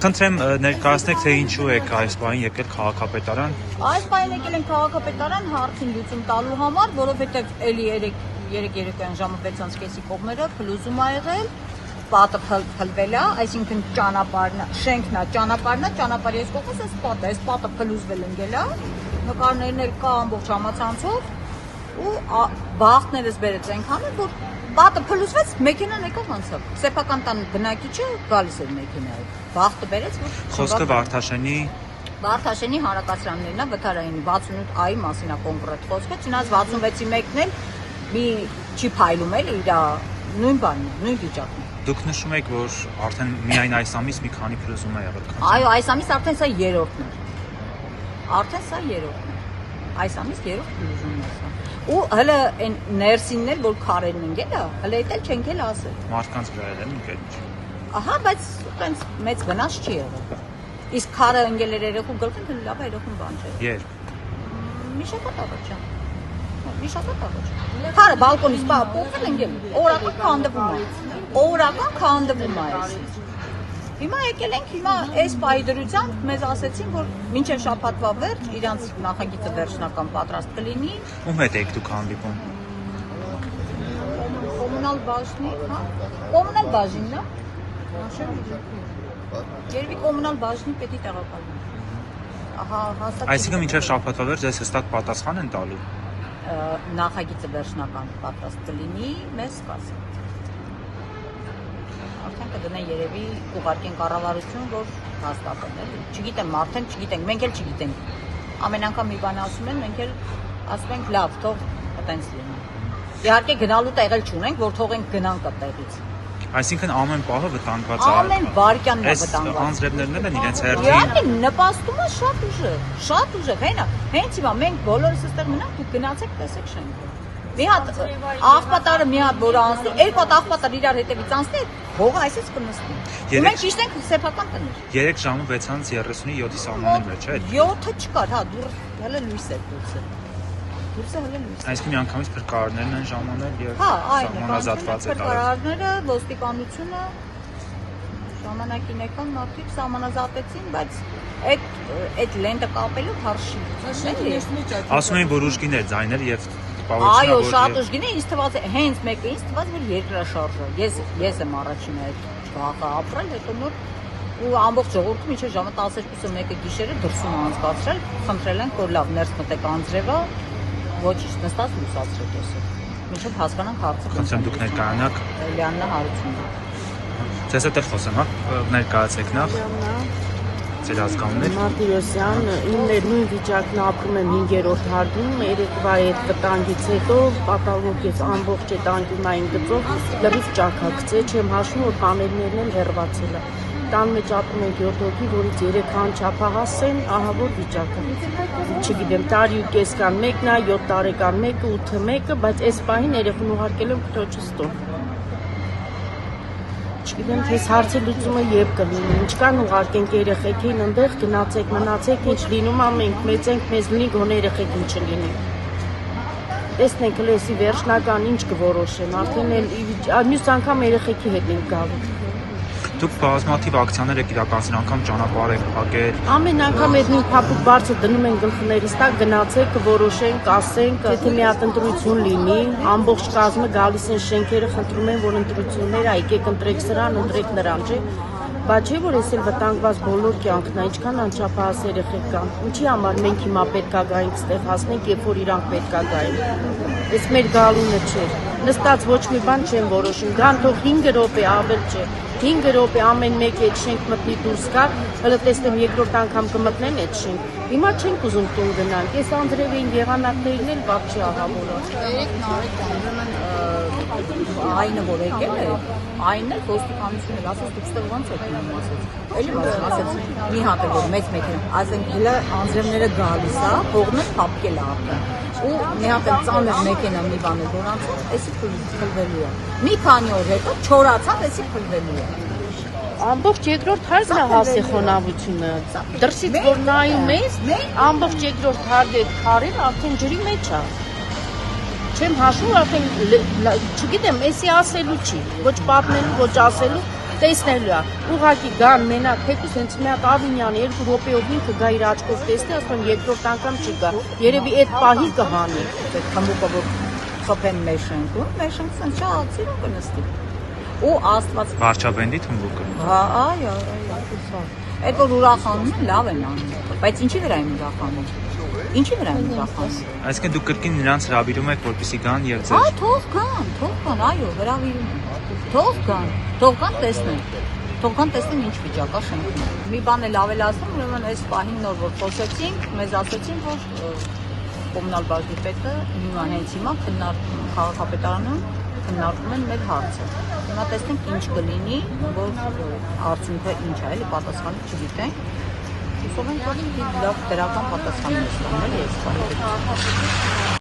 Խնդրեմ ներկայացնեք, թե ինչու եք այս պահին եկել քաղաքապետարան։ Այս պահին եկել են քաղաքապետարան հարցին լուծում տալու համար, որովհետև էլի 3 ժամը 6:30 կողմերը փլուզում ա եղել, պատը փլվել է, այսինքն ճանապարհն, շենքն է, ճանապարհի այս կողմից այս պատը փլուզվել ընկել է, նկարներն էլ կա ամբողջ համացանցով ու բախտներս բերեց այնքան, որ պատը փլուզվեց, մեքենան եկավ անցավ։ Սեփական տան բնակիչը գալիս էր մեքենայով։ Բախտը բերեց, որ Խոսքը Վարդաշենի հանրակացարաններն է, վթարային 68-ի մասին է կոնկրետ խոսքը, չնայած 66-ի մեկն էլ մի չի փայլում էլ իր նույն բանն է, նույն վիճակն է։ Դուք նշում եք, որ արդեն միայն այս ամիս մի քանի փլուզում է եղել։ Այո, այս ամիս արդեն սա 3-րդն է։ Արդեն սա 3-րդն է։ Այս ամիս 3-րդ փլուզումն է սա։ Ու հələ այն ներսինն էլ որ քարերն ընկել է, հələ էլ չենք էլ ասել։ Մարդկանց վրա էլ ընկել։ Ահա, բայց այնց մեծ վնաս չի եղել։ Իսկ քարը ընկել էր երեխու գլխին, լավ է երեխուն բան չէ։ Երբ։ Մի շաբաթ առաջ։ Մի շաբաթ առաջ։ Քարը բալկոնից փոխել ընկել։ Օրական քանդվում է այս։ Հիմա եկել ենք, հիմա այս պահի դրությամբ մեզ ասեցին, որ մինչև շաբաթվա վերջ իրանց նախագիծը վերջնական պատրաստ կլինի։ Ում հետ եք դուք հանդիպում։ Կոմունալ բաժնի, հա։ Կոմունալ բաժինն է։ Երևի կոմունալ բաժնի պետի տեղակալն է։ Ահա, հասած։ Այսինքն մինչև շաբաթվա վերջ ձեզ հստակ պատասխան են տալու։ Նախագիծը վերջնական պատրաստ կլինի, մեզ կասեն։ Արդեն կդնեն երևի ուղարկեն կառավարություն, որ հաստատեն էլի։ Չգիտեմ, արդեն չգիտենք, մենք էլ չգիտենք։ Ամեն անգամ մի բան ասում են, մենք էլ ասում ենք լավ, թող այտենց լինի։ Իհարկե գնալու տեղ էլ չունենք, որ թողենք գնանք այդտեղից։ Այսինքն ամեն պահը վտանգված է։ Ամեն վարքյանն է վտանգված։ Այս անձրևներն են իրենց հերթին։ Իհարկե նպաստում է շատ ուժեղ, հենց հիմա մենք բոլորս այստեղ մնանք, դուք գնացեք, տեսեք շենքը։ Մի հատ աղբատարը մի հատ որ անցնի, երկու հատ աղբատար իրար հետևից անցնի, հողը այսպես կնստի։ Մենք ճիշտ ենք սեփական տներ։ 3 ժամը 6:37-ի սահմանին մեջ է։ 7-ը չկար, հա, դուր հələ լույս է դուրսը։ Դուրսը հələ լույս։ Այսինքն միանգամից փրկարարներն են ժամանել եւ սահմանազատված է փրկարարները, ոստիկանությունը ժամանակին եկան մարդիկ սահմանազատեցին, բայց այդ լենտը կապելու հարշի։ Ասում են, որ ուժգին է ձայներ եւ Այո, շատ ուժգին է, ինձ թվաց հենց մեկը ինձ թվաց որ երկրաշարժը։ Ես եմ առաջինը այդ վաղը ապրել, հետո նոր ու ամբողջ ժողովուրդը մինչև ժամը 12-ը 1-ը գիշերը դրսում անցկացրել, խնդրել են որ լավ ներս մտեք անձրևը, ոչինչ նստած լուսացրեք էսը։ Մինչև հասկանանք հարցը։ Խնդրեմ դուք ներկայանաք։ Լիաննա Հարությունова։ Ձեզ հետ խոսեմ, հա, ներկայացեք նախ։ Ձեր ազգանուններ։ Մարտիրոսյան, իններ նույն վիճակն ապրում եմ 5-րդ հարկում, երեկվա այդ վտանգից հետո պատալոգից ամբողջ այդ անկյունային գծով լրիվ ճաքակցե, չեմ հաշվում, որ պանելներն էլ հեռացել է։ Տան մեջ ապրում ենք 7 հոգի, որից 3 անչափահաս են, ահա որ վիճակը։ Չգիտեմ, տարի ու կես կան, մեկն է 7 տարեկան, մեկը 8-ը, մեկը, բայց այս պահին երեխուն ուղարկել եմ քրոջս տուն։ Չգիտեմ, թե հարցի լուծումը երբ կլինի, ինչ կան ուղարկենք երեխեքին ընդեղ, գնացեք, մնացեք, ինչ լինում ա մենք մեծ ենք, մեզ լինի գոնե երեխեքին չլինի։ Տեսնենք լեսի վերջնական ինչ կորոշեն, արդեն էլ մյուս անգամ երեխեքի հետ ենք գալու։ Դուք բազմաթիվ ակցիաներ եք իրականացրել, անգամ ճանապարհ եք փակել։ Ամեն անգամ այդ նույն փափուկ բարձր դնում են գլխներիս տակ, գնացեք, կորոշենք, ասենք, եթե մի հատ ընտրություն լինի, ամբողջ կազմը գալիս են շենքերը, խնդրում են, որ ընտրությունները, եկեք ընտրեք սրան, ընտրեք նրան, չէ՞։ Բայց չէ՞ որ էս էլ վտանգված բոլոր կյանքն է, ինչքան անչափահաս երեխեք կան։ Ինչի համար մենք հիմա պետքա գայինք ստեղ հասնենք, երբ որ իրանք պետքա գային։ Էս մեր գալունը չէ։ Նստած ոչ մի բան չեն որոշում, գան թող 5 րոպե ավել չէ։ 5 րոպե ամեն մեկը այդ շենք մտնի դուրս գա, հələ տեսնեմ երկրորդ անգամ կմտնեն այդ շենք։ Հիմա չենք ուզում տուն գնանք, այս անձրևային եղանակներն էլ բաց չի ահավորած։ Երեք նարեկ այնը որ եկել է, այնն էլ ոստիկանությունն էլ ասաց դուք ստեղ ոնց եք գնում ասաց։ Էլի ասաց մի հատ էլ որ մեծ մեքենա, ասենք հələ անձրևները գալիս է, փողն փափկել է արդեն։ Ու մի հատ էլ ծանր մեքենա մի բան է որ անցավ, էսի փլվելու է։ Մի քանի օր հետո չորացավ, էսի փլվելու է։ Ամբողջ երկրորդ հարկն է հասի խոնավությունը։ Դրսից որ նայում ես, ամբողջ երկրորդ հարկը քարին արդեն ջրի մեջ է։ Չեմ հաշվում, արդեն չգիտեմ, էսի ասելու չի, ոչ պատմելու, ոչ ասելու, տեսնելու է։ Ուղղակի գան մենակ թեկուզ հենց մի հատ Ավինյանը 2 րոպեով ինքը գա իր աչքով տեսնի, ասում երկրորդ անգամ չգա։ Երևի այդ պահի կհանի։ Այդ քամուկը որ խփեն մեր շենքում չացիր ու կնստի։ Ու Աստված Վարչապետի թմբուկը։ հա, այո, այդ որ ուրախանում են, լավ են անում, բայց ինչի վրա են ուրախանում։ Ինչի վրա են ուրախանում։ Այսինքն դուք կրկին նրանց հրավիրում եք, որպեսզի գան եւ Հա, ձեր թող գան, այո, հրավիրում են։ Թող գան տեսնեն։ Թող գան տեսնեն ինչ վիճակ է շենքում։ Մի բան էլ ավելացնում, ուրեմն այս պահին նոր որ խոսեցինք, մեզ ասացին, որ կոմունալ բաժնի պետը հիմա հենց հիմա քաղաքապետարանում քննարկում են մեր հարցը։ Հիմա տեսնենք ինչ կլինի, որ արդյունքը ինչ է, էլի պատասխանը չգիտենք։ Հուսով ենք, որ լավ դրական պատասխան ստանալ այս բանը։